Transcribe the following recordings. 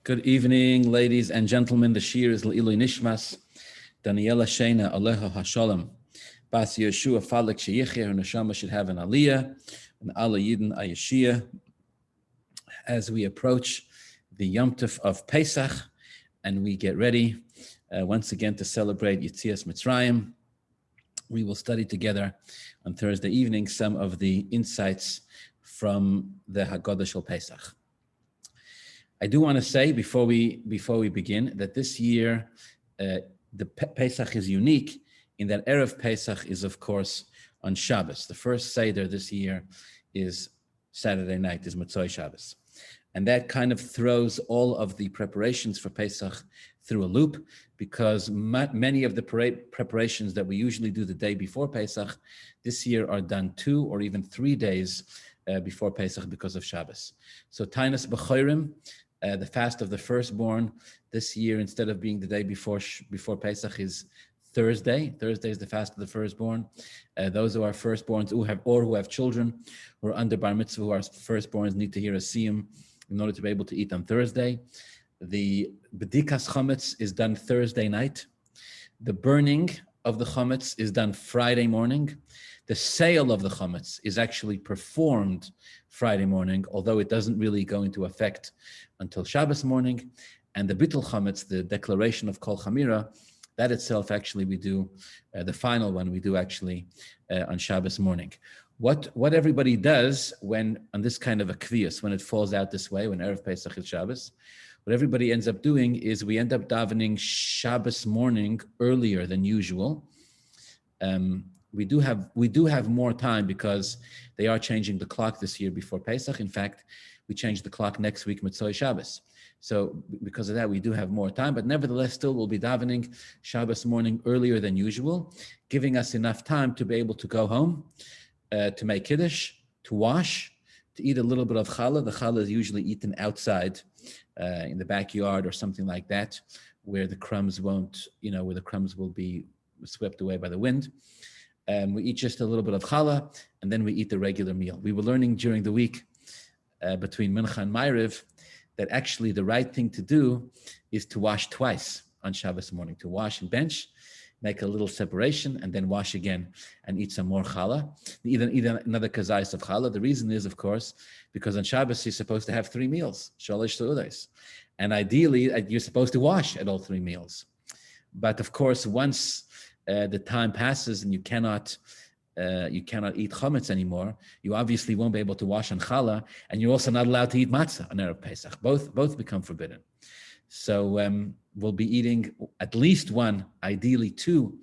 Good evening, ladies and gentlemen. The Shiur is Leiluy Nishmat, Daniella, Shaina, Aleha Hashalom. Bas Yehoshua, Falik, her neshama should have an aliyah, an Allah Yidin Ayashia. As we approach the Yom Tov of Pesach, and we get ready once again to celebrate Yetzias Mitzrayim, we will study together on Thursday evening some of the insights from the Haggadah Shel Pesach. I do want to say before we begin that this year the Pesach is unique in that Erev Pesach is of course on Shabbos. The first Seder this year is Saturday night, is Motzoi Shabbos. And that kind of throws all of the preparations for Pesach through a loop, because many of the preparations that we usually do the day before Pesach this year are done 2 or even 3 days before Pesach because of Shabbos. So Tainas B'chorim, the fast of the firstborn, this year, instead of being the day before Pesach, is Thursday. Thursday is the fast of the firstborn. Those who are firstborns who have children who are under bar mitzvah, who are firstborns, need to hear a siyum in order to be able to eat on Thursday. The bedikas chametz is done Thursday night. The burning of the chametz is done Friday morning. The sale of the chametz is actually performed Friday morning, although it doesn't really go into effect until Shabbos morning. And the bittul chametz, the declaration of kol chamira, that itself actually we do, the final one we do actually on Shabbos morning. What everybody does when on this kind of a kviyas, when it falls out this way, when Erev Pesach is Shabbos, what everybody ends up doing is we end up davening Shabbos morning earlier than usual. We do have more time because they are changing the clock this year before Pesach. In fact, we change the clock next week, Motzoi Shabbos. So because of that, we do have more time, but nevertheless, still we'll be davening Shabbos morning earlier than usual, giving us enough time to be able to go home, to make kiddush, to wash, to eat a little bit of challah. The challah is usually eaten outside, in the backyard or something like that, where the crumbs will be swept away by the wind. We eat just a little bit of challah, and then we eat the regular meal. We were learning during the week between Mincha and Ma'ariv that actually the right thing to do is to wash twice on Shabbos morning, to wash and bench, make a little separation, and then wash again and eat some more challah, either another kazayis of challah. The reason is, of course, because on Shabbos you're supposed to have 3 meals, shalosh seudos, and ideally you're supposed to wash at all 3 meals. But of course, once the time passes and you cannot eat chametz anymore, you obviously won't be able to wash on challah, and you're also not allowed to eat matzah on Erev Pesach. Both become forbidden. So we'll be eating at least 1, ideally 2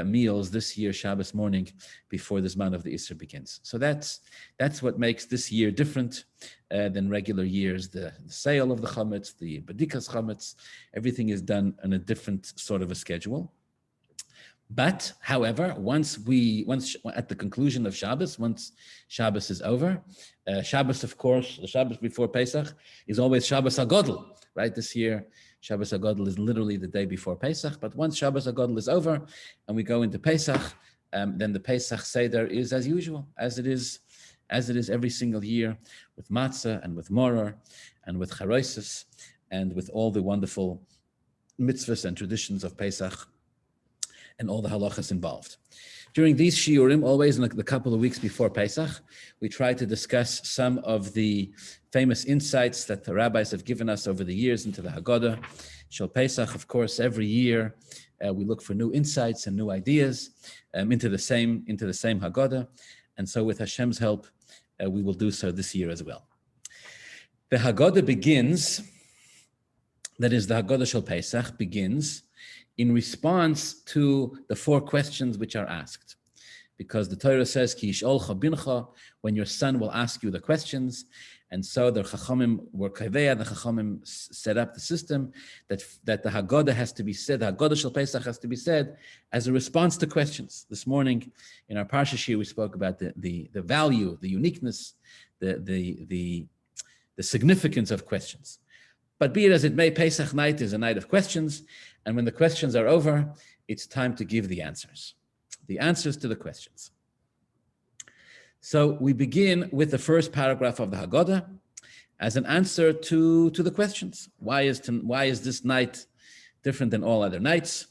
meals this year, Shabbos morning, before the Zman of the Isser begins. So that's what makes this year different than regular years. The sale of the chametz, the bedikas chametz, everything is done on a different sort of a schedule. But, however, once at the conclusion of Shabbos, once Shabbos is over, Shabbos, of course, the Shabbos before Pesach is always Shabbos HaGodel, right? This year, Shabbos HaGodel is literally the day before Pesach. But once Shabbos HaGodel is over and we go into Pesach, then the Pesach Seder is as usual, as it is every single year, with matzah and with moror and with charoises and with all the wonderful mitzvahs and traditions of Pesach and all the halachas involved. During these shiurim, always in the couple of weeks before Pesach, we try to discuss some of the famous insights that the rabbis have given us over the years into the Haggadah. Shel Pesach, of course, every year we look for new insights and new ideas into the same Haggadah, and so with Hashem's help, we will do so this year as well. The Haggadah begins, that is, the Haggadah Shel Pesach begins in response to the 4 questions which are asked. Because the Torah says, Ki yish'olcha bincha, when your son will ask you the questions. And so the Chachamim were kaveya, the Chachamim set up the system that the Haggadah has to be said, the Haggadah Shel Pesach has to be said as a response to questions. This morning in our Parsha Shiur, we spoke about the value, the uniqueness, the significance of questions. But be it as it may, Pesach night is a night of questions, and when the questions are over, it's time to give the answers to the questions. So we begin with the first paragraph of the Haggadah, as an answer to the questions. Why is this night different than all other nights?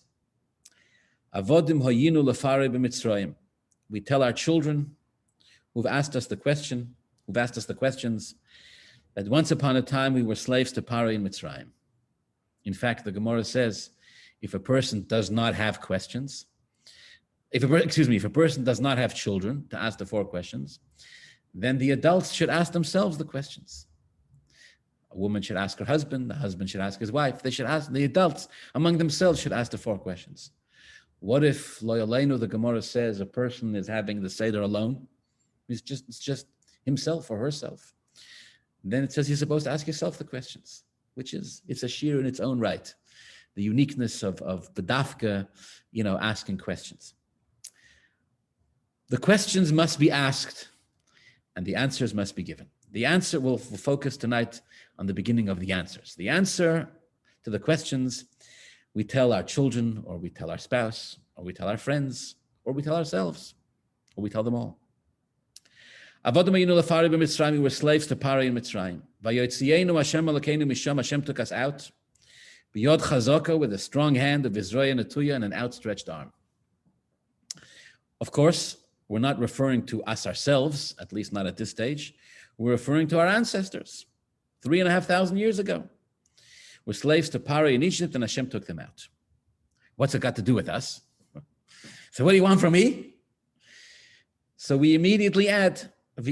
Avodim hayinu lefare b'Mitzrayim. We tell our children who've asked us the questions, that once upon a time we were slaves to Paro in Mitzrayim. In fact, the Gemara says, if a person does not have questions, if a person does not have children to ask the 4 questions, then the adults should ask themselves the questions. A woman should ask her husband, the husband should ask his wife, the adults among themselves should ask the 4 questions. What if, lo yaleinu, the Gemara says, a person is having the Seder alone? It's just himself or herself. Then it says you're supposed to ask yourself the questions, it's a shiur in its own right. The uniqueness of the dafka, asking questions. The questions must be asked and the answers must be given. The answer will focus tonight on the beginning of the answers. The answer to the questions we tell our children, or we tell our spouse, or we tell our friends, or we tell ourselves, or we tell them all. We were slaves to Paro in Mitzrayim. Hashem took us out. B'yod chazaka, with a strong hand of Izraya Natuya and an outstretched arm. Of course, we're not referring to us ourselves, at least not at this stage. We're referring to our ancestors, 3,500 years ago. We're slaves to Paro in Egypt, and Hashem took them out. What's it got to do with us? So what do you want from me? So we immediately add, had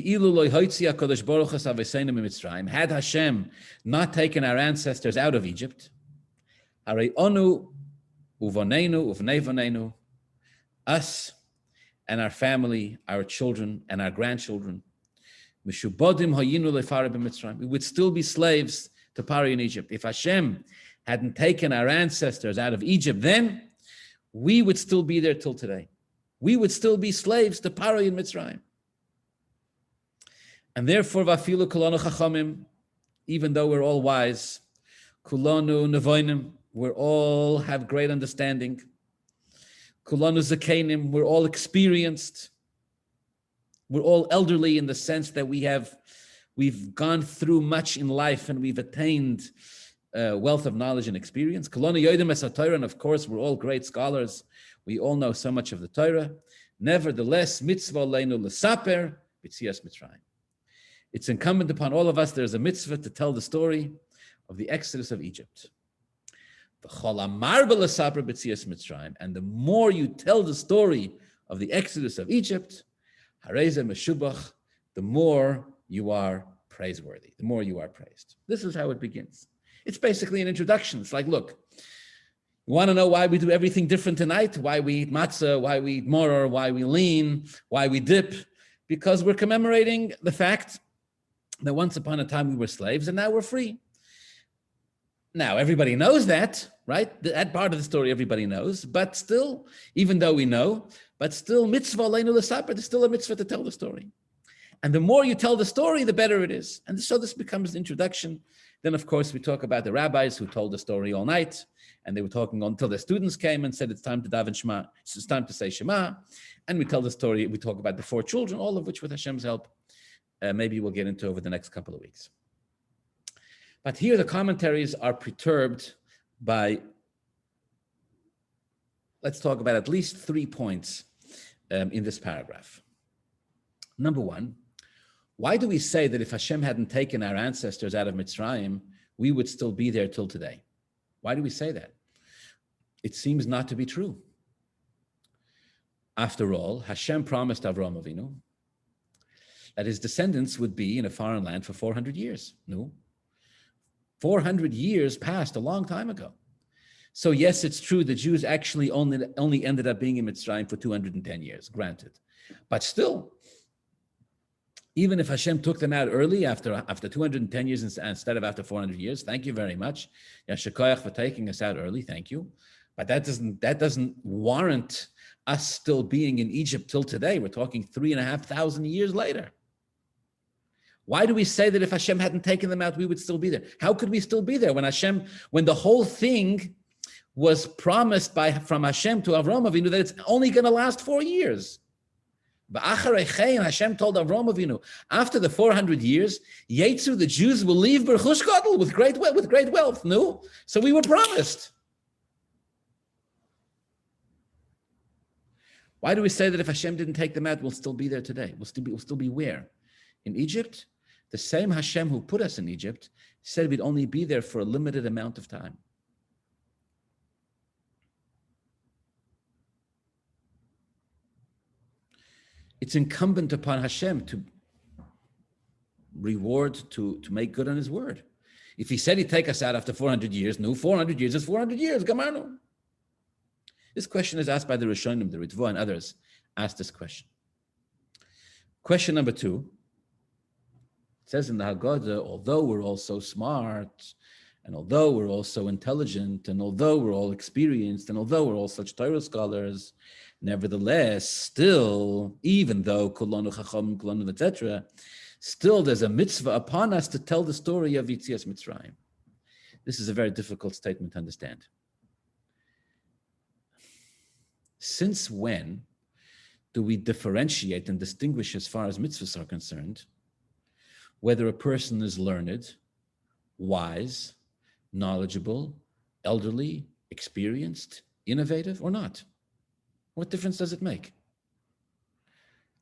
Hashem not taken our ancestors out of Egypt, us and our family, our children and our grandchildren, we would still be slaves to Paro in Egypt. If Hashem hadn't taken our ancestors out of Egypt, then we would still be there till today. We would still be slaves to Paro in Mitzrayim. And therefore, vafilu kulanu chachamim, even though we're all wise, kulanu nevoinim, we all have great understanding. Kulanu zakenim, we're all experienced. We're all elderly in the sense that we've gone through much in life and we've attained wealth of knowledge and experience. Kulanu yodim es haTorah, and of course, we're all great scholars. We all know so much of the Torah. Nevertheless, mitzvah leinu lesaper b'tzias Mitzrayim. It's incumbent upon all of us, there's a mitzvah to tell the story of the Exodus of Egypt. And the more you tell the story of the Exodus of Egypt, the more you are praiseworthy, the more you are praised. This is how it begins. It's basically an introduction. It's like, look, you want to know why we do everything different tonight? Why we eat matzah, why we eat moror, why we lean, why we dip? Because we're commemorating the fact that once upon a time we were slaves and now we're free. Now, everybody knows that, right? That part of the story everybody knows, but still, even though we know, but still, mitzvah leinu lesaper, there's still a mitzvah to tell the story. And the more you tell the story, the better it is. And so this becomes the introduction. Then, of course, we talk about the rabbis who told the story all night, and they were talking until their students came and said, it's time to daven Shema, it's time to say Shema. And we tell the story, we talk about the 4 children, all of which with Hashem's help, maybe we'll get into over the next couple of weeks. But here the commentaries are perturbed by, let's talk about at least 3 points in this paragraph. Number 1, why do we say that if Hashem hadn't taken our ancestors out of Mitzrayim, we would still be there till today? Why do we say that? It seems not to be true. After all, Hashem promised Avraham Avinu that his descendants would be in a foreign land for 400 years. No. 400 years passed a long time ago. So yes, it's true the Jews actually only ended up being in Mitzrayim for 210 years, granted. But still, even if Hashem took them out early after 210 years instead of after 400 years, thank you very much. Yashikoyach for taking us out early, thank you. But that doesn't warrant us still being in Egypt till today. We're talking 3,500 years later. Why do we say that if Hashem hadn't taken them out, we would still be there? How could we still be there when the whole thing was promised from Hashem to Avraham Avinu that it's only going to last 4 years? Hashem told Avraham Avinu, after the 400 years, Yetzu, the Jews will leave Berchush Gadol with great wealth. No? So we were promised. Why do we say that if Hashem didn't take them out, we'll still be there today? We'll still be where? In Egypt? The same Hashem who put us in Egypt said we'd only be there for a limited amount of time. It's incumbent upon Hashem to reward, to make good on his word. If he said he'd take us out after 400 years, no, 400 years is 400 years, Gamanu. This question is asked by the Rishonim, the Ritva, and others asked this question. Question number 2, it says in the Haggadah, although we're all so smart, and although we're all so intelligent, and although we're all experienced, and although we're all such Torah scholars, nevertheless, still, even though kulanu chacham, kulanu etc., still there's a mitzvah upon us to tell the story of Yetzias Mitzrayim. This is a very difficult statement to understand. Since when do we differentiate and distinguish as far as mitzvahs are concerned, whether a person is learned, wise, knowledgeable, elderly, experienced, innovative, or not? What difference does it make?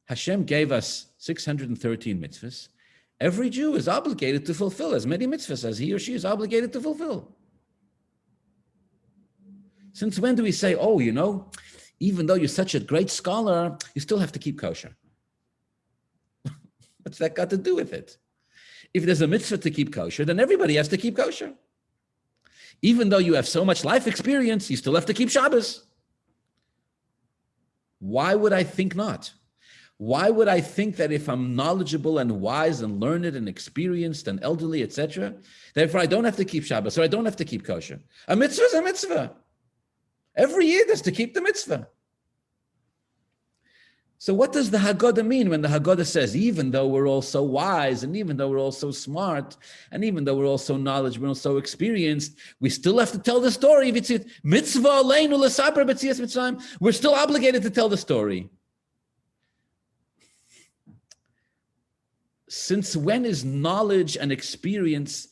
Hashem gave us 613 mitzvahs. Every Jew is obligated to fulfill as many mitzvahs as he or she is obligated to fulfill. Since when do we say, oh, you know, even though you're such a great scholar, you still have to keep kosher? What's that got to do with it? If there's a mitzvah to keep kosher, then everybody has to keep kosher. Even though you have so much life experience, you still have to keep Shabbos. Why would I think not? Why would I think that if I'm knowledgeable and wise and learned and experienced and elderly, etc., therefore I don't have to keep Shabbos or I don't have to keep kosher? A mitzvah is a mitzvah. Every year there's to keep the mitzvah. So what does the Haggadah mean when the Haggadah says, even though we're all so wise and even though we're all so smart and even though we're all so knowledgeable and so experienced, we still have to tell the story of Yetzias Mitzvah Aleinu L'Saper B'Yetzias Mitzrayim. We're still obligated to tell the story. Since when is knowledge and experience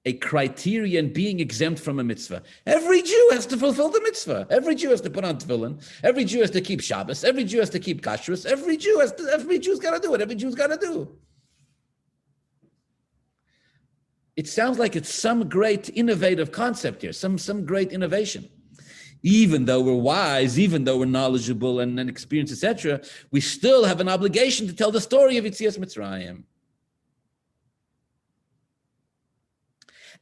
a criterion being exempt from a mitzvah? Every Jew has to fulfill the mitzvah. Every Jew has to put on tefillin. Every Jew has to keep Shabbos. Every Jew has to keep kashrus. Every Jew's got to do it. Every Jew's got to do. It sounds like it's some great innovative concept here, some great innovation. Even though we're wise, even though we're knowledgeable and experienced, etc., we still have an obligation to tell the story of Yetzias Mitzrayim.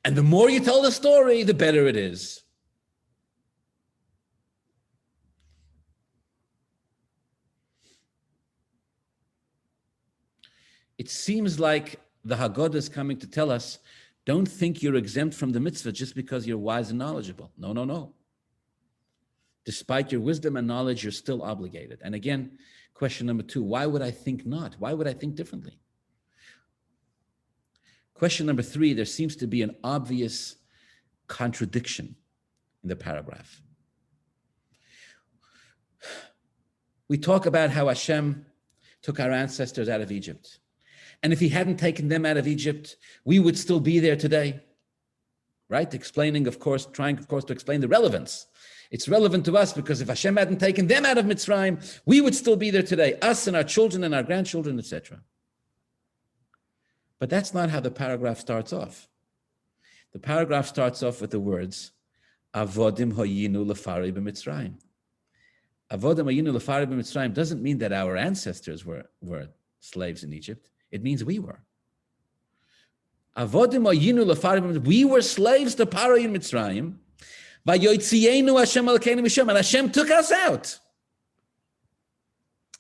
And the more you tell the story, the better it is. It seems like the Haggadah is coming to tell us, don't think you're exempt from the mitzvah just because you're wise and knowledgeable. No, no, no. Despite your wisdom and knowledge, you're still obligated. And again, question number 2, why would I think not? Why would I think differently? Question number 3, there seems to be an obvious contradiction in the paragraph. We talk about how Hashem took our ancestors out of Egypt. And if he hadn't taken them out of Egypt, we would still be there today. Right? Trying, of course, to explain the relevance. It's relevant to us because if Hashem hadn't taken them out of Mitzrayim, we would still be there today, us and our children and our grandchildren, etc. But that's not how the paragraph starts off. The paragraph starts off with the words, Avodim hayinu lefari b'Mitzrayim. Avodim hayinu lefari b'Mitzrayim doesn't mean that our ancestors were slaves in Egypt. It means we were. Avodim hayinu lefari b'Mitzrayim. We were slaves to Paro in Mitzrayim. Vayotzienu Hashem Elokeinu misham, and Hashem took us out.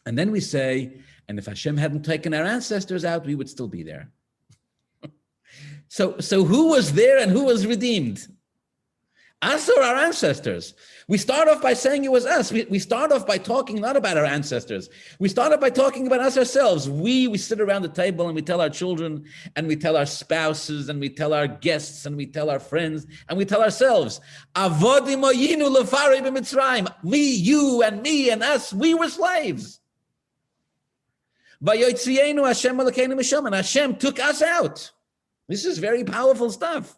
And then we say, and if Hashem hadn't taken our ancestors out, we would still be there. So who was there and who was redeemed? Us or our ancestors? We start off by saying it was us. We start off by talking not about our ancestors. We start off by talking about us ourselves. We sit around the table and we tell our children and we tell our spouses and we tell our guests and we tell our friends and we tell ourselves, Avodim hayinu lefari b'Mitzrayim. Me, you, and me, and us, we were slaves. Vayotzienu Hashem Elokeinu misham, and Hashem took us out. This is very powerful stuff.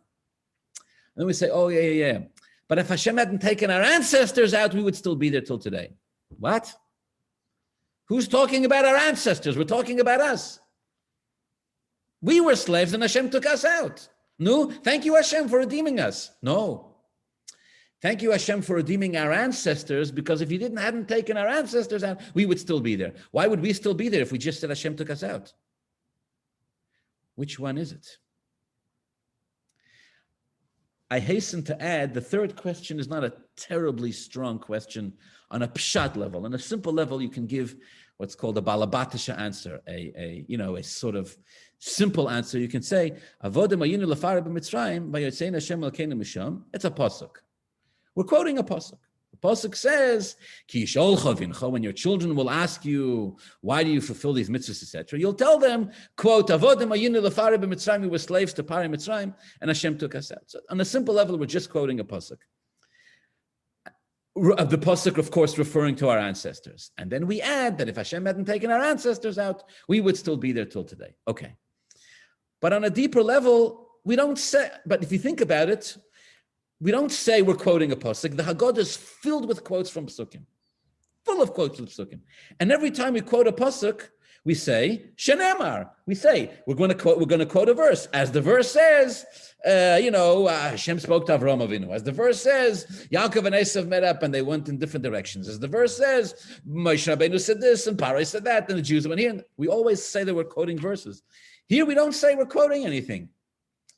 And then we say, oh, yeah. But if Hashem hadn't taken our ancestors out, we would still be there till today. What? Who's talking about our ancestors? We're talking about us. We were slaves and Hashem took us out. No, thank you Hashem for redeeming us. No. Thank you Hashem for redeeming our ancestors, because if you hadn't taken our ancestors out, we would still be there. Why would we still be there if we just said Hashem took us out? Which one is it? I hasten to add, the third question is not a terribly strong question on a pshat level. On a simple level, you can give what's called a balabatisha answer, a sort of simple answer. You can say, Avodim ayinu lefare b'Mitzrayim, vayotzein Hashem elkeinu misham. It's a pasuk. We're quoting a pasuk. The pasuk says, Ki yisholcha vincha, when your children will ask you, why do you fulfill these mitzvahs, etc., you'll tell them, quote, Avodim ayinu lefare b'Mitzrayim, we were slaves to Pari Mitzrayim, and Hashem took us out. So on a simple level, we're just quoting a pasuk. The pasuk, of course, referring to our ancestors. And then we add that if Hashem hadn't taken our ancestors out, we would still be there till today. Okay. But on a deeper level, we don't say, but if you think about it, we don't say we're quoting a pasuk. The Haggadah is filled with quotes from pasukim, full of quotes from pasukim. And every time we quote a pasuk, we say shenemar. We say we're going to quote a verse, as the verse says. Hashem spoke to Avraham Avinu. As the verse says, Yaakov and Esav met up and they went in different directions. As the verse says, Moshe Rabbeinu said this and Paro said that, and the Jews went here. We always say that we're quoting verses. Here we don't say we're quoting anything.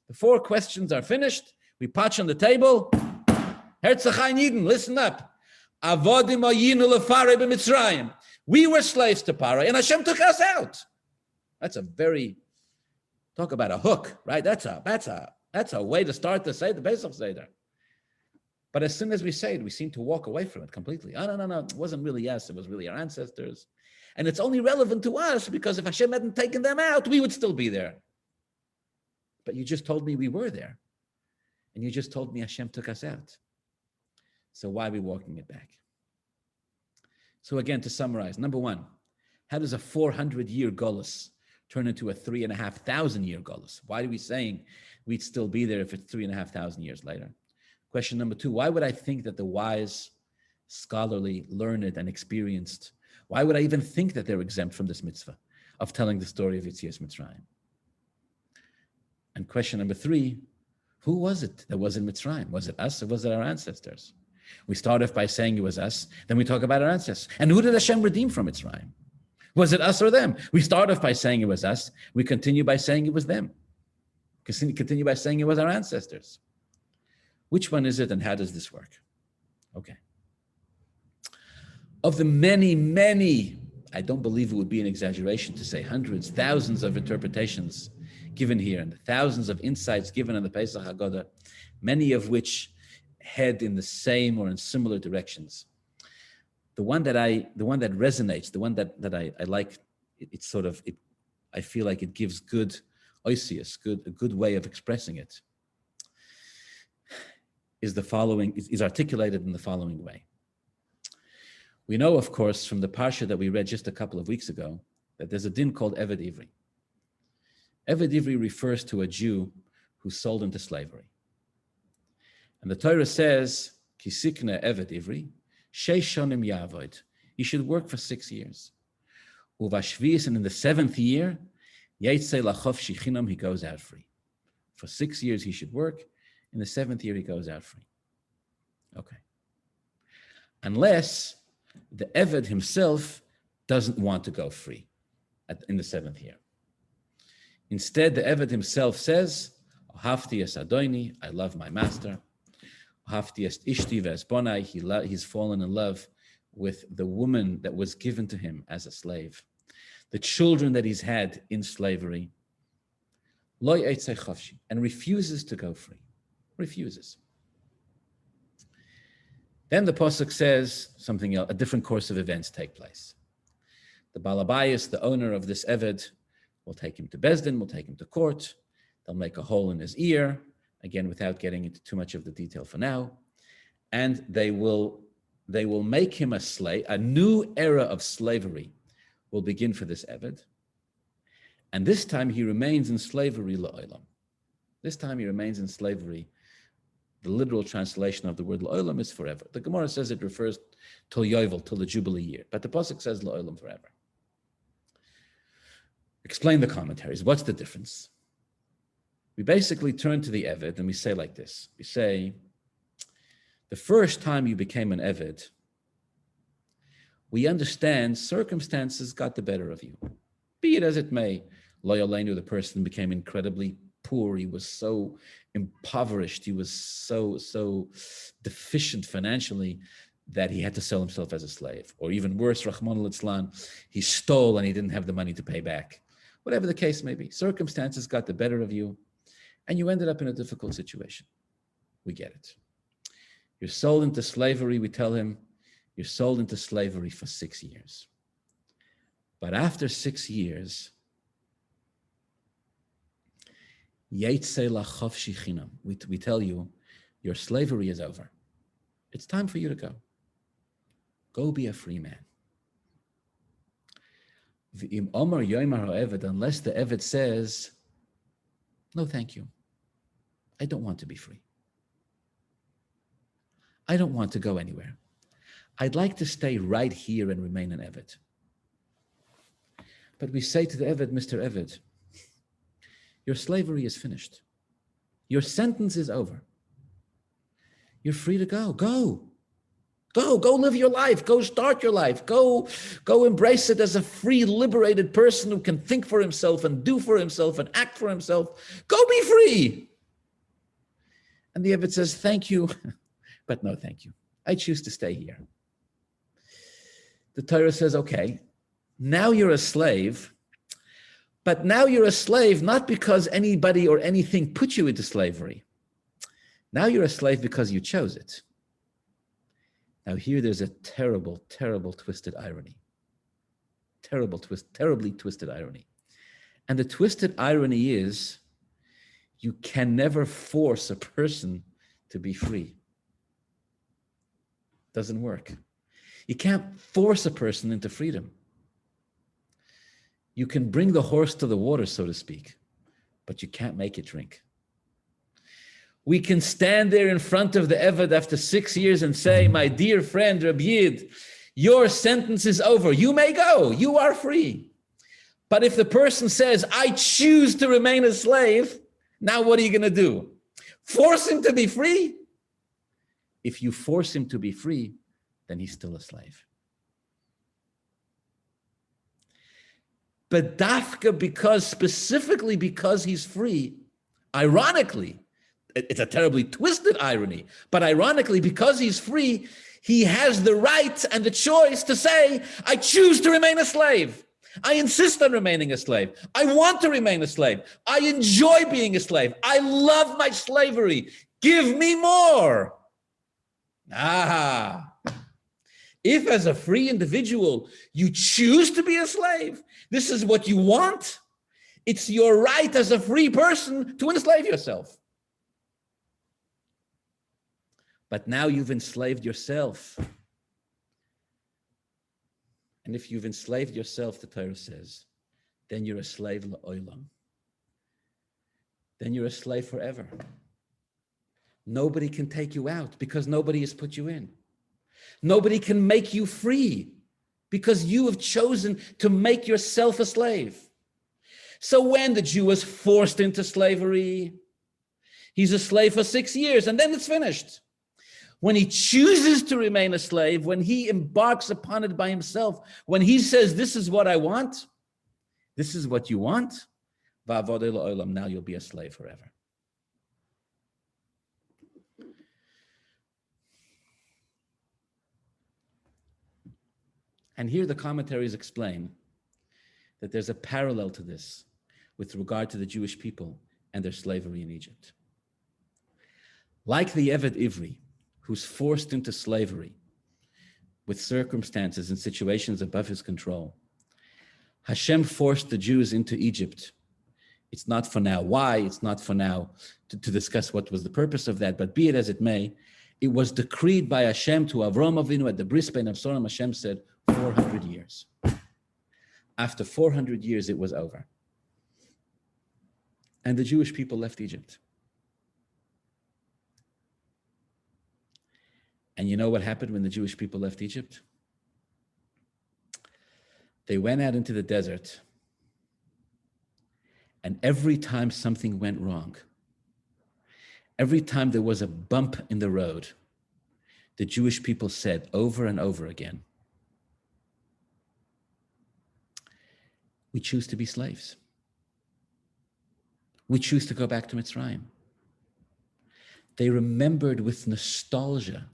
The four questions are finished. We patch on the table. Herzachai Yidden, listen up. Avodim ayinu lefare b'Mitzrayim. We were slaves to Paro, and Hashem took us out. That's a very, talk about a hook, right? That's a way to start to say the Pesach Seder. But as soon as we say it, we seem to walk away from it completely. Oh, no. It wasn't really us. It was really our ancestors. And it's only relevant to us because if Hashem hadn't taken them out, we would still be there. But you just told me we were there. And you just told me Hashem took us out. So why are we walking it back? So again, to summarize, number one, how does a 400-year golus turn into a 3,500-year golus? Why are we saying we'd still be there if it's 3,500 years later? Question number two, why would I think that the wise, scholarly, learned, and experienced, why would I even think that they're exempt from this mitzvah of telling the story of Yetzias Mitzrayim? And question number three, who was it that was in Mitzrayim? Was it us or was it our ancestors? We start off by saying it was us, then we talk about our ancestors. And who did Hashem redeem from Mitzrayim? Was it us or them? We start off by saying it was us. We continue by saying it was them. Continue by saying it was our ancestors. Which one is it and how does this work? Okay. Of the many, I don't believe it would be an exaggeration to say hundreds, thousands of interpretations given here and the thousands of insights given in the Pesach Haggadah, many of which head in the same or in similar directions. The one that resonates, the one that I like, I feel like it gives good oisius, a good way of expressing it, is articulated in the following way. We know, of course, from the parsha that we read just a couple of weeks ago, that there's a din called Eved Ivri. Eved Ivri refers to a Jew who's sold into slavery. And the Torah says, Kisikne Eved Ivri, Sheish Shonim Yavod. He should work for 6 years. Uvashvius, and in the 7th year, Yeitzei Lachof Shichinam, he goes out free. For 6 years he should work. In the 7th year he goes out free. Okay. Unless the Eved himself doesn't want to go free in the 7th year. Instead, the Eved himself says, Hafti es Adoni, I love my master. Hafti es Ishti ve'esbonai, he's fallen in love with the woman that was given to him as a slave. The children that he's had in slavery. Lo yeitzei chofshi, and refuses to go free. Refuses. Then the Pasuk says something else, a different course of events take place. The Balabayas, the owner of this Eved, will take him to Bezdin, will take him to court. They'll make a hole in his ear, again, without getting into too much of the detail for now. And they will make him a slave. A new era of slavery will begin for this Eved. And this time he remains in slavery la'olam. This time he remains in slavery. The literal translation of the word la'olam is forever. The Gemara says it refers till Yovel, till the Jubilee year. But the Pesach says la'olam, forever. Explain the commentaries. What's the difference? We basically turn to the Eved and we say like this. We say, the first time you became an Eved, we understand circumstances got the better of you. Be it as it may, Lo Yaleinu, the person became incredibly poor. He was so impoverished. He was so deficient financially that he had to sell himself as a slave. Or even worse, Rahman al-Islam, he stole and he didn't have the money to pay back. Whatever the case may be, circumstances got the better of you and you ended up in a difficult situation. We get it. You're sold into slavery, we tell him, you're sold into slavery for 6 years. But after 6 years, we tell you, your slavery is over. It's time for you to go. Go be a free man. Unless the Eved says, no, thank you. I don't want to be free. I don't want to go anywhere. I'd like to stay right here and remain an Eved. But we say to the Eved, Mr. Eved, your slavery is finished. Your sentence is over. You're free to go. Go live your life. Go start your life. Go embrace it as a free, liberated person who can think for himself and do for himself and act for himself. Go be free. And the Eved says, thank you, but no thank you. I choose to stay here. The Torah says, okay, now you're a slave, but now you're a slave not because anybody or anything put you into slavery. Now you're a slave because you chose it. Now here there's a terrible, terrible twisted irony. Terribly twisted irony. And the twisted irony is you can never force a person to be free. Doesn't work. You can't force a person into freedom. You can bring the horse to the water, so to speak, but you can't make it drink. We can stand there in front of the Eved after 6 years and say, my dear friend, Rabbi Yid, your sentence is over. You may go. You are free. But if the person says, I choose to remain a slave, now what are you going to do? Force him to be free? If you force him to be free, then he's still a slave. But dafka, specifically because he's free, ironically, it's a terribly twisted irony, but ironically, because he's free, he has the right and the choice to say, I choose to remain a slave. I insist on remaining a slave. I want to remain a slave. I enjoy being a slave. I love my slavery. Give me more. If as a free individual, you choose to be a slave, this is what you want, it's your right as a free person to enslave yourself. But now you've enslaved yourself. And if you've enslaved yourself, the Torah says, then you're a slave la'olam. Then you're a slave forever. Nobody can take you out because nobody has put you in. Nobody can make you free because you have chosen to make yourself a slave. So when the Jew is forced into slavery, he's a slave for 6 years and then it's finished. When he chooses to remain a slave, when he embarks upon it by himself, when he says, this is what I want, this is what you want, now you'll be a slave forever. And here the commentaries explain that there's a parallel to this with regard to the Jewish people and their slavery in Egypt. Like the Eved Ivri, who's forced into slavery with circumstances and situations above his control, Hashem forced the Jews into Egypt. It's not for now why, it's not for now to discuss what was the purpose of that, but be it as it may, it was decreed by Hashem to Avram Avinu at the Bris Bein Avsorim. Hashem said, 400 years. After 400 years, it was over. And the Jewish people left Egypt. And you know what happened when the Jewish people left Egypt? They went out into the desert, and every time something went wrong, every time there was a bump in the road, the Jewish people said over and over again, we choose to be slaves. We choose to go back to Mitzrayim. They remembered with nostalgia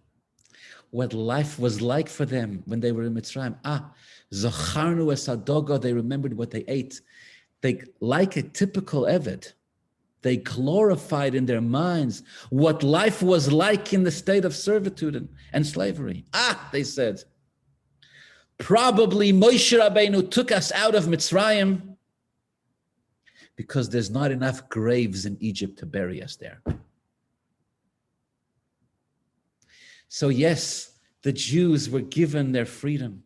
what life was like for them when they were in Mitzrayim. Zacharnu es hadoga, they remembered what they ate. They, like a typical Eved, they glorified in their minds what life was like in the state of servitude and slavery. They said, probably Moshe Rabbeinu took us out of Mitzrayim because there's not enough graves in Egypt to bury us there. So yes, the Jews were given their freedom.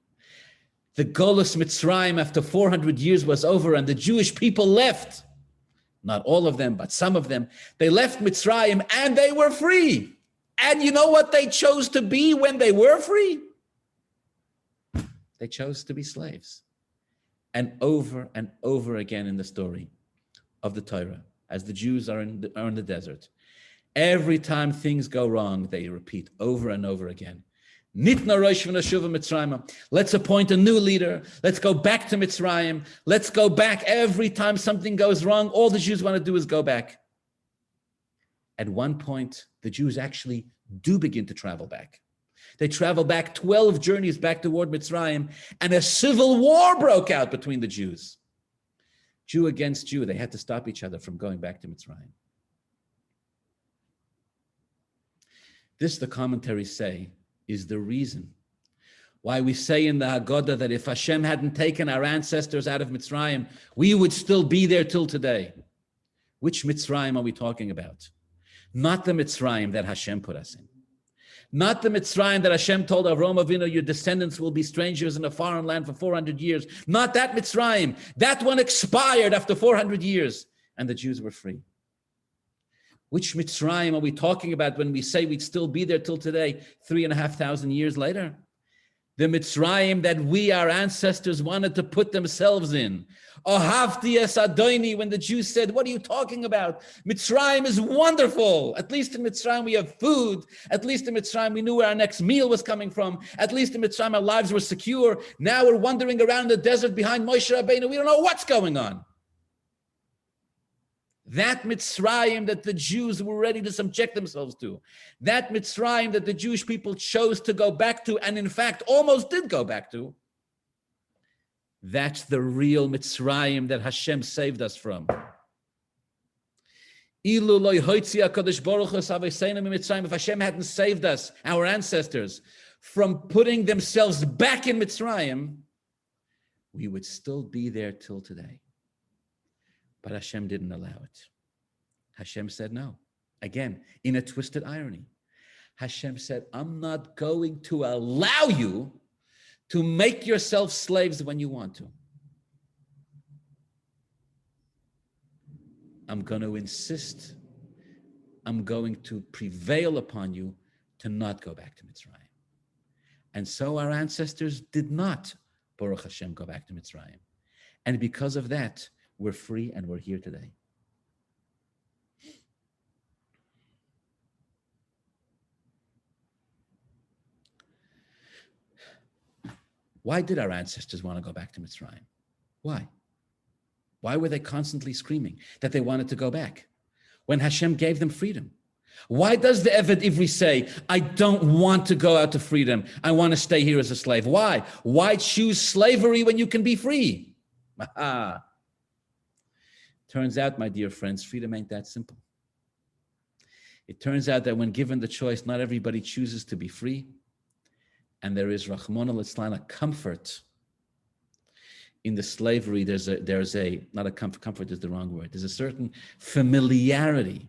The Golus Mitzrayim after 400 years was over and the Jewish people left. Not all of them, but some of them. They left Mitzrayim and they were free. And you know what they chose to be when they were free? They chose to be slaves. And over again in the story of the Torah, as the Jews are in the desert, every time things go wrong, they repeat over and over again. Nitna rosh v'nashuva Mitzrayim. Let's appoint a new leader. Let's go back to Mitzrayim. Let's go back. Every time something goes wrong, all the Jews want to do is go back. At one point, the Jews actually do begin to travel back. They travel back 12 journeys back toward Mitzrayim, and a civil war broke out between the Jews. Jew against Jew, they had to stop each other from going back to Mitzrayim. This, the commentaries say, is the reason why we say in the Haggadah that if Hashem hadn't taken our ancestors out of Mitzrayim, we would still be there till today. Which Mitzrayim are we talking about? Not the Mitzrayim that Hashem put us in. Not the Mitzrayim that Hashem told Avraham Avinu, your descendants will be strangers in a foreign land for 400 years. Not that Mitzrayim. That one expired after 400 years and the Jews were free. Which Mitzrayim are we talking about when we say we'd still be there till today, 3,500 years later? The Mitzrayim that we, our ancestors, wanted to put themselves in. Ohavti es Adoni, when the Jews said, what are you talking about? Mitzrayim is wonderful. At least in Mitzrayim we have food. At least in Mitzrayim we knew where our next meal was coming from. At least in Mitzrayim our lives were secure. Now we're wandering around the desert behind Moshe Rabbeinu. We don't know what's going on. That Mitzrayim that the Jews were ready to subject themselves to, that Mitzrayim that the Jewish people chose to go back to, and in fact almost did go back to, that's the real Mitzrayim that Hashem saved us from. If Hashem hadn't saved us, our ancestors, from putting themselves back in Mitzrayim, we would still be there till today. But Hashem didn't allow it. Hashem said no. Again, in a twisted irony. Hashem said, I'm not going to allow you to make yourself slaves when you want to. I'm going to insist. I'm going to prevail upon you to not go back to Mitzrayim. And so our ancestors did not, Baruch Hashem, go back to Mitzrayim. And because of that, we're free and we're here today. Why did our ancestors want to go back to Mitzrayim? Why? Why were they constantly screaming that they wanted to go back when Hashem gave them freedom? Why does the Eved Ivri say, I don't want to go out to freedom. I want to stay here as a slave? Why? Why choose slavery when you can be free? Turns out, my dear friends, freedom ain't that simple. It turns out that when given the choice, not everybody chooses to be free. And there is, Rahman al-Islam, a comfort in the slavery. There's a not a comfort is the wrong word. There's a certain familiarity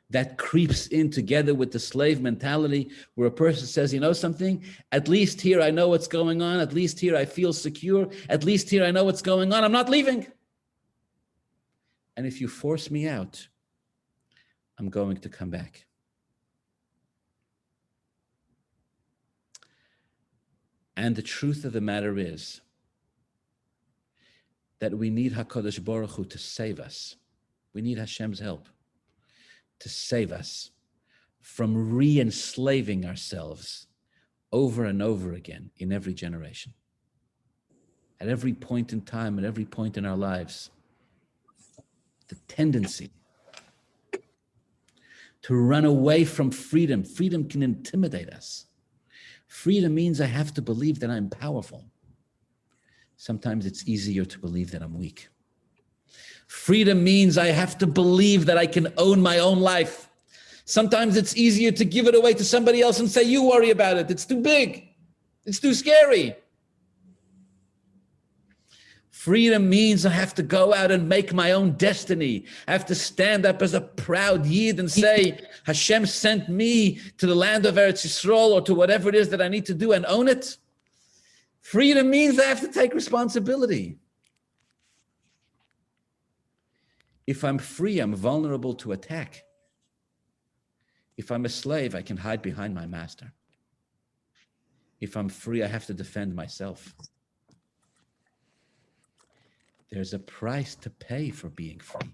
that creeps in together with the slave mentality where a person says, you know something? At least here I know what's going on. At least here I feel secure. At least here I know what's going on. I'm not leaving. And if you force me out, I'm going to come back. And the truth of the matter is that we need HaKadosh Baruch Hu to save us. We need Hashem's help to save us from re-enslaving ourselves over and over again in every generation. At every point in time, at every point in our lives, the tendency to run away from freedom. Freedom can intimidate us. Freedom means I have to believe that I'm powerful. Sometimes it's easier to believe that I'm weak. Freedom means I have to believe that I can own my own life. Sometimes it's easier to give it away to somebody else and say, you worry about it. It's too big. It's too scary. Freedom means I have to go out and make my own destiny. I have to stand up as a proud Yid and say, Hashem sent me to the land of Eretz Yisrael or to whatever it is that I need to do and own it. Freedom means I have to take responsibility. If I'm free, I'm vulnerable to attack. If I'm a slave, I can hide behind my master. If I'm free, I have to defend myself. There's a price to pay for being free.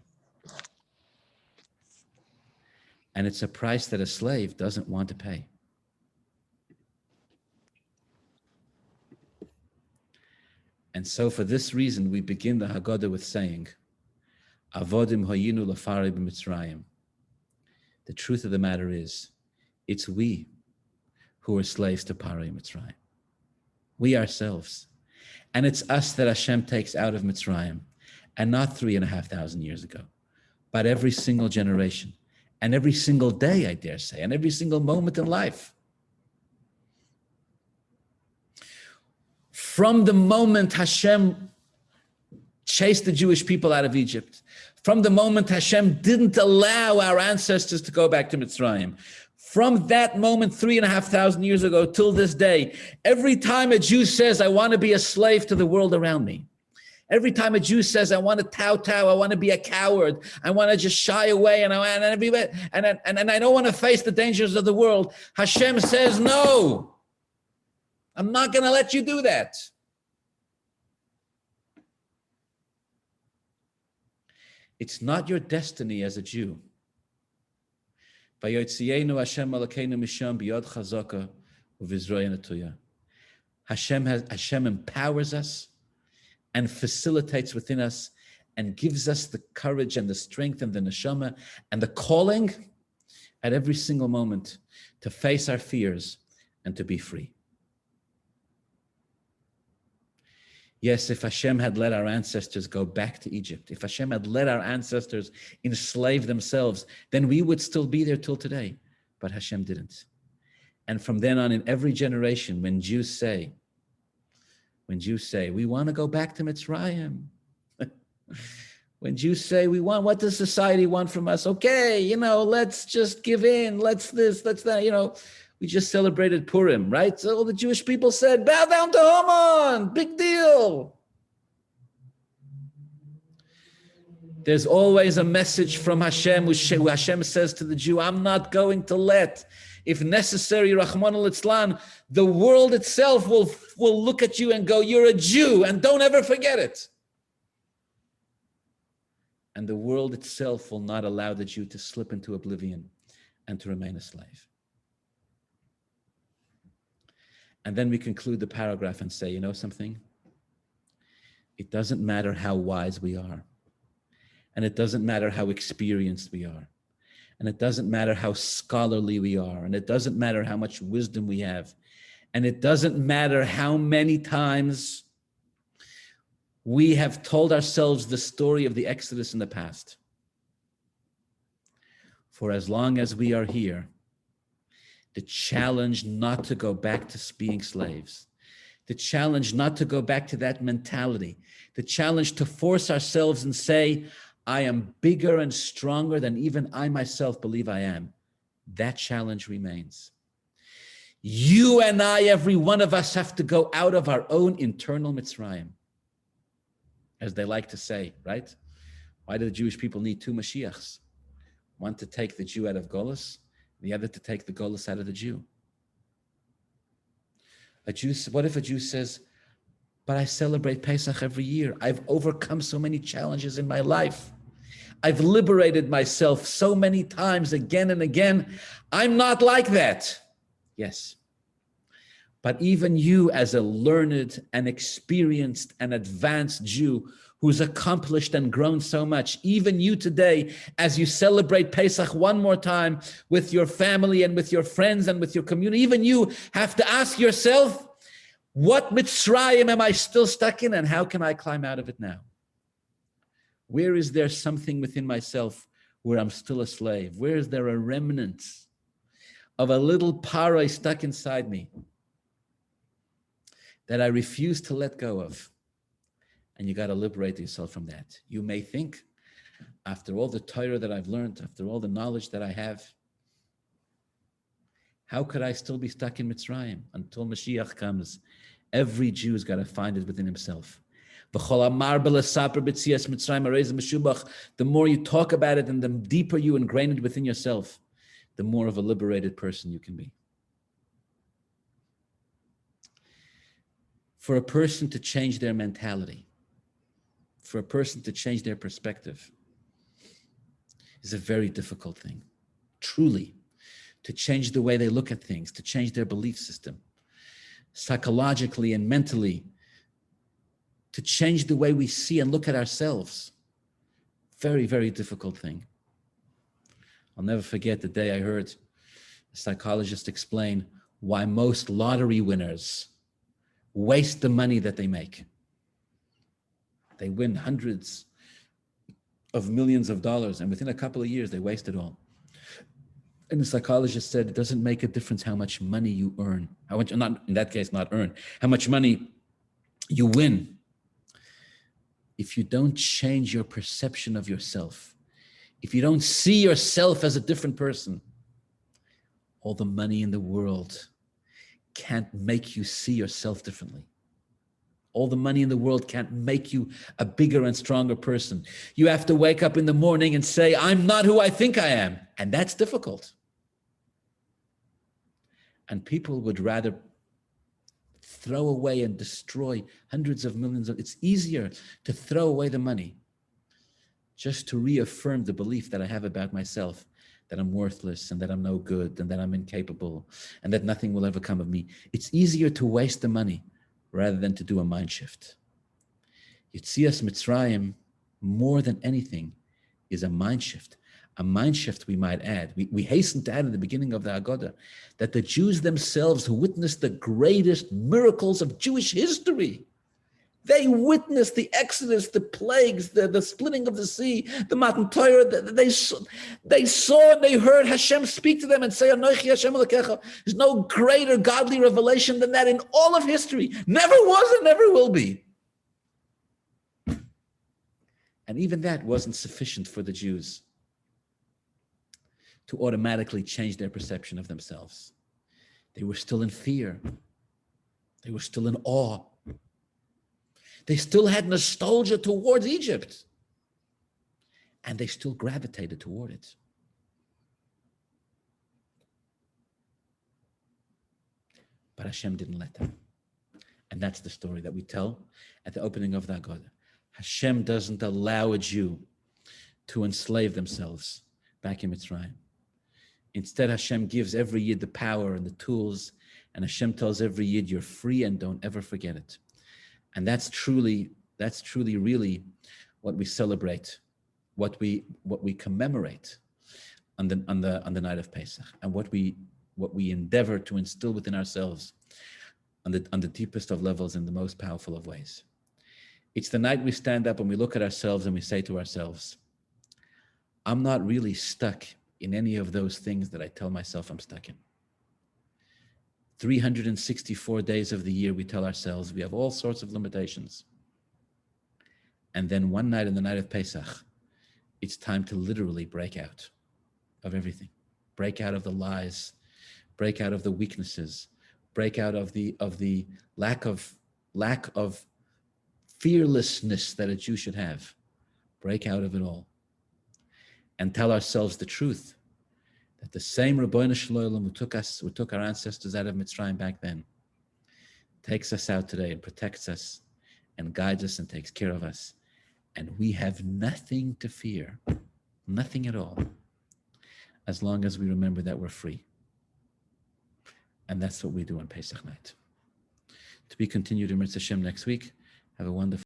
And it's a price that a slave doesn't want to pay. And so for this reason, we begin the Haggadah with saying, Avodim hayinu lafari b'Mitzrayim. The truth of the matter is, it's we who are slaves to Parei Mitzrayim. We ourselves. And it's us that Hashem takes out of Mitzrayim, and not 3,500 years ago, but every single generation, and every single day, I dare say, and every single moment in life. From the moment Hashem chased the Jewish people out of Egypt, from the moment Hashem didn't allow our ancestors to go back to Mitzrayim, from that moment 3,500 years ago till this day, every time a Jew says, I want to be a slave to the world around me, every time a Jew says, I want to kowtow, I want to be a coward, I want to just shy away, and I don't want to face the dangers of the world, Hashem says, no, I'm not going to let you do that. It's not your destiny as a Jew. Hashem empowers us and facilitates within us and gives us the courage and the strength and the neshama and the calling at every single moment to face our fears and to be free. Yes, if Hashem had let our ancestors go back to Egypt, if Hashem had let our ancestors enslave themselves, then we would still be there till today. But Hashem didn't. And from then on, in every generation, when Jews say, we want to go back to Mitzrayim. When Jews say, what does society want from us? Okay, let's just give in, let's this, let's that, We just celebrated Purim, right? So all the Jewish people said, bow down to Haman, big deal. There's always a message from Hashem, who Hashem says to the Jew, I'm not going to let, if necessary, Rahman al-Islam, the world itself will look at you and go, you're a Jew, and don't ever forget it. And the world itself will not allow the Jew to slip into oblivion and to remain a slave. And then we conclude the paragraph and say, you know something? It doesn't matter how wise we are. And it doesn't matter how experienced we are. And it doesn't matter how scholarly we are. And it doesn't matter how much wisdom we have. And it doesn't matter how many times we have told ourselves the story of the Exodus in the past. For as long as we are here, the challenge not to go back to being slaves, the challenge not to go back to that mentality, the challenge to force ourselves and say, I am bigger and stronger than even I myself believe I am. That challenge remains. You and I, every one of us, have to go out of our own internal Mitzrayim, as they like to say, right? Why do the Jewish people need two Mashiachs? One to take the Jew out of Golus, the other to take the Golus out of the Jew. What if a Jew says, but I celebrate Pesach every year. I've overcome so many challenges in my life. I've liberated myself so many times again and again. I'm not like that. Yes. But even you, as a learned and experienced and advanced Jew who's accomplished and grown so much, even you today, as you celebrate Pesach one more time with your family and with your friends and with your community, even you have to ask yourself, what Mitzrayim am I still stuck in, and how can I climb out of it now? Where is there something within myself where I'm still a slave? Where is there a remnant of a little parai stuck inside me that I refuse to let go of? And you got to liberate yourself from that. You may think, after all the Torah that I've learned, after all the knowledge that I have, how could I still be stuck in Mitzrayim until Mashiach comes? Every Jew's got to find it within himself. The more you talk about it and the deeper you ingrain it within yourself, the more of a liberated person you can be. For a person to change their mentality, for a person to change their perspective, is a very difficult thing. Truly, to change the way they look at things, to change their belief system, psychologically and mentally, to change the way we see and look at ourselves. Very, very difficult thing. I'll never forget the day I heard a psychologist explain why most lottery winners waste the money that they make. They win hundreds of millions of dollars, and within a couple of years, they waste it all. And the psychologist said, it doesn't make a difference how much money you earn. How much, not in that case, not earn, how much money you win. If you don't change your perception of yourself, if you don't see yourself as a different person, all the money in the world can't make you see yourself differently. All the money in the world can't make you a bigger and stronger person. You have to wake up in the morning and say, I'm not who I think I am. And that's difficult. And people would rather throw away and destroy hundreds of millions of, it's easier to throw away the money just to reaffirm the belief that I have about myself, that I'm worthless and that I'm no good and that I'm incapable and that nothing will ever come of me. It's easier to waste the money rather than to do a mind shift. Yetzias Mitzrayim, more than anything, is a mind shift. A mind shift, we might add. We hasten to add in the beginning of the Haggadah that the Jews themselves who witnessed the greatest miracles of Jewish history, they witnessed the Exodus, the plagues, the splitting of the sea, the Matan Torah. They saw and they heard Hashem speak to them and say, Anochi Hashem Elokecha. There's no greater godly revelation than that in all of history. Never was and never will be. And even that wasn't sufficient for the Jews to automatically change their perception of themselves. They were still in fear. They were still in awe. They still had nostalgia towards Egypt. And they still gravitated toward it. But Hashem didn't let them. And that's the story that we tell at the opening of the Haggadah. Hashem doesn't allow a Jew to enslave themselves back in Mitzrayim. Instead, Hashem gives every Yid the power and the tools, and Hashem tells every Yid, you're free and don't ever forget it. And that's truly really what we celebrate, what we commemorate on the night of Pesach, and what we endeavor to instill within ourselves on the deepest of levels in the most powerful of ways. It's the night we stand up and we look at ourselves and we say to ourselves, I'm not really stuck in any of those things that I tell myself I'm stuck in. 364 days of the year, we tell ourselves we have all sorts of limitations. And then one night, in the night of Pesach, it's time to literally break out of everything. Break out of the lies, break out of the weaknesses, break out of the lack of fearlessness that a Jew should have. break out of it all, and tell ourselves the truth that the same Rabbeinu Shalom who took our ancestors out of Mitzrayim back then, takes us out today and protects us and guides us and takes care of us. And we have nothing to fear, nothing at all, as long as we remember that we're free. And that's what we do on Pesach night. To be continued in Mitzvah Hashem next week. Have a wonderful